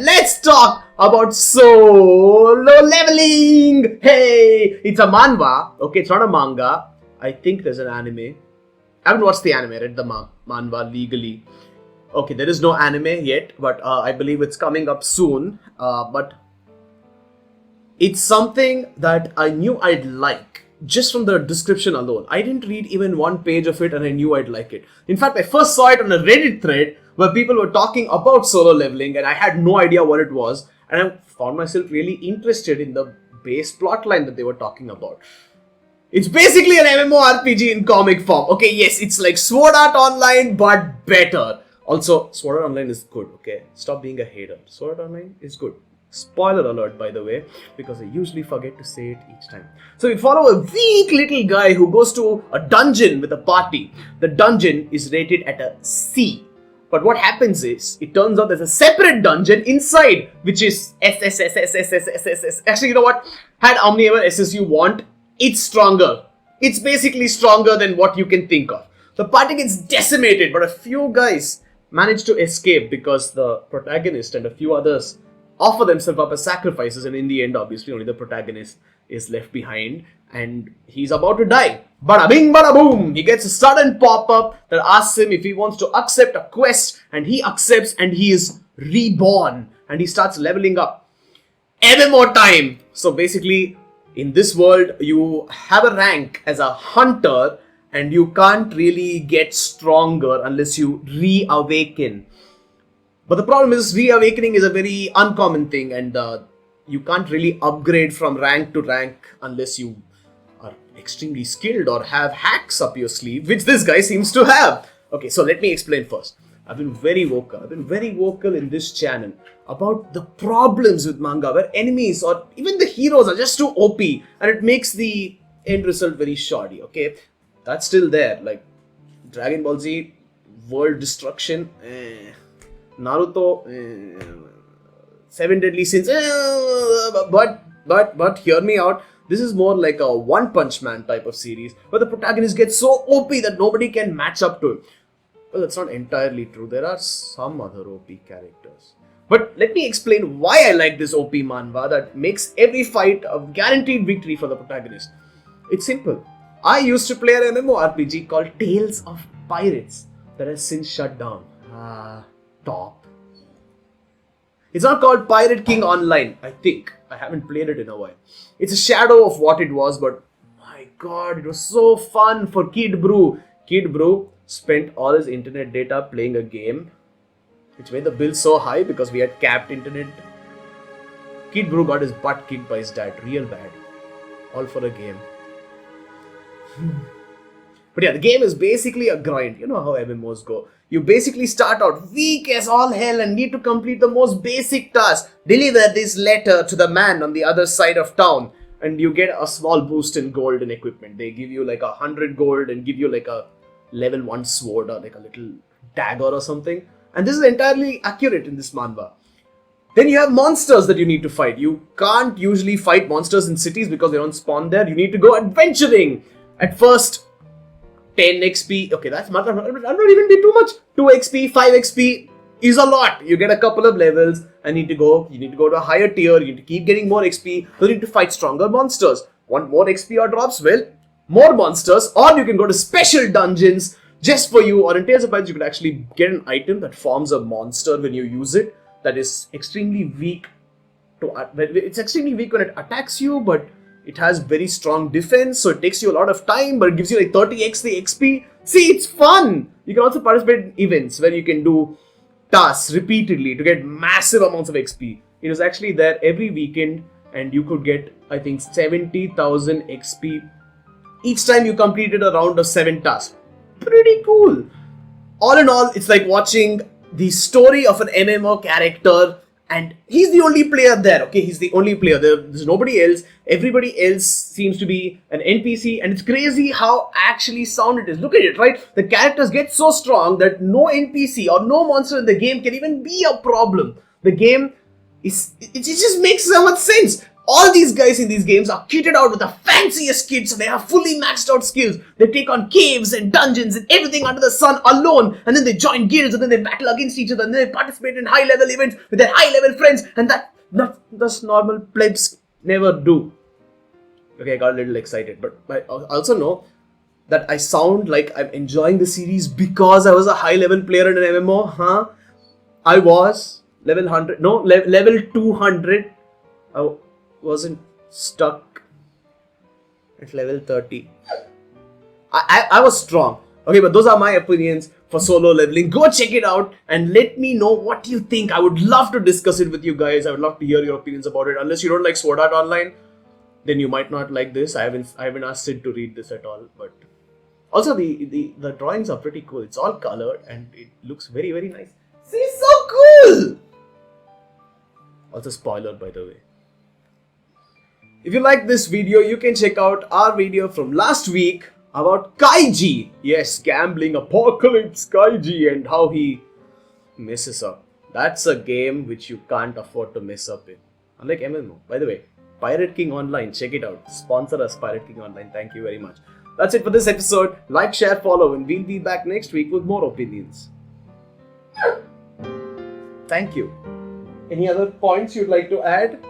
Let's talk about solo leveling. Hey, it's a manhwa. Okay, it's not a manga. I think there's an anime. I haven't watched the anime. I read the manhwa legally. Okay, there is no anime yet, but I believe it's coming up soon. But it's something that I knew I'd like just from the description alone. I didn't read even one page of it and I knew I'd like it. In fact, I first saw it on a Reddit thread where people were talking about solo leveling and I had no idea what it was. And I found myself really interested in the base plotline that they were talking about. It's basically an MMORPG in comic form. Okay, yes, it's like Sword Art Online, but better. Also, Sword Art Online is good, okay? Stop being a hater. Sword Art Online is good. Spoiler alert, by the way, because I usually forget to say it each time. So we follow a weak little guy who goes to a dungeon with a party. The dungeon is rated at a C. But what happens is, it turns out there's a separate dungeon inside, which is S. Actually, you know what? Had how many ever S's you want, it's stronger. It's basically stronger than what you can think of. The party gets decimated, but a few guys manage to escape because the protagonist and a few others offer themselves up as sacrifices, and in the end, obviously, only the protagonist is left behind and he's about to die. Bada bing, bada boom! He gets a sudden pop-up that asks him if he wants to accept a quest, and he accepts and he is reborn and he starts leveling up. MMO time! So basically, in this world, you have a rank as a hunter and you can't really get stronger unless you reawaken. But the problem is, reawakening is a very uncommon thing and you can't really upgrade from rank to rank unless you are extremely skilled or have hacks up your sleeve, which this guy seems to have. Okay, so let me explain first. I've been very vocal in this channel about the problems with manga where enemies or even the heroes are just too OP and it makes the end result very shoddy, okay? That's still there, like Dragon Ball Z, World Destruction, Naruto, Seven Deadly Sins, but hear me out. This is more like a One Punch Man type of series where the protagonist gets so OP that nobody can match up to him. Well, that's not entirely true. There are some other OP characters. But let me explain why I like this OP manhwa that makes every fight a guaranteed victory for the protagonist. It's simple. I used to play an MMORPG called Tales of Pirates that has since shut down. Top. It's not called Pirate King Online, I think. I haven't played it in a while. It's a shadow of what it was, but my god, it was so fun for Kid Brew. Kid Brew spent all his internet data playing a game, which made the bill so high because we had capped internet. Kid Brew got his butt kicked by his dad, real bad. All for a game. But yeah, the game is basically a grind. You know how MMOs go. You basically start out weak as all hell and need to complete the most basic task. Deliver this letter to the man on the other side of town. And you get a small boost in gold and equipment. They give you like 100 gold and give you like a level 1 sword or like a little dagger or something. And this is entirely accurate in this manhwa. Then you have monsters that you need to fight. You can't usually fight monsters in cities because they don't spawn there. You need to go adventuring. At first, 10 XP, okay, that's not even be too much. 2 XP, 5 XP is a lot. You get a couple of levels and you need to go to a higher tier. You need to keep getting more XP. You need to fight stronger monsters. Want more XP or drops? Well, more monsters, or you can go to special dungeons just for you. Or in Tales of Pirates, you could actually get an item that forms a monster when you use it. That is extremely weak. It's extremely weak when it attacks you, but it has very strong defense, so it takes you a lot of time, but it gives you like 30x the XP. See, it's fun! You can also participate in events where you can do tasks repeatedly to get massive amounts of XP. It was actually there every weekend and you could get, I think, 70,000 XP each time you completed a round of 7 tasks. Pretty cool! All in all, it's like watching the story of an MMO character. And he's the only player there, okay? He's the only player. There's nobody else. Everybody else seems to be an NPC. And it's crazy how actually sound it is. Look at it, right? The characters get so strong that no NPC or no monster in the game can even be a problem. The game it just makes so much sense. All these guys in these games are kitted out with the fanciest kits. They have fully maxed out skills. They take on caves and dungeons and everything under the sun alone. And then they join guilds and then they battle against each other. And then they participate in high level events with their high level friends. And that's normal plebs never do. Okay, I got a little excited. But I also know that I sound like I'm enjoying the series because I was a high level player in an MMO. Huh? I was level 100. No, level 200. I wasn't stuck at level 30. I was strong. Okay, but those are my opinions for solo leveling. Go check it out and let me know what you think. I would love to discuss it with you guys. I would love to hear your opinions about it. Unless you don't like Sword Art Online, then you might not like this. I haven't asked Sid to read this at all. But also the drawings are pretty cool. It's all colored and it looks very, very nice. See, so cool! Also spoiler, by the way. If you like this video, you can check out our video from last week about Kaiji. Yes, gambling apocalypse Kaiji and how he messes up. That's a game which you can't afford to mess up in. Unlike MMO. By the way, Pirate King Online, check it out. Sponsor us, Pirate King Online. Thank you very much. That's it for this episode. Like, share, follow, and we'll be back next week with more opinions. Thank you. Any other points you'd like to add?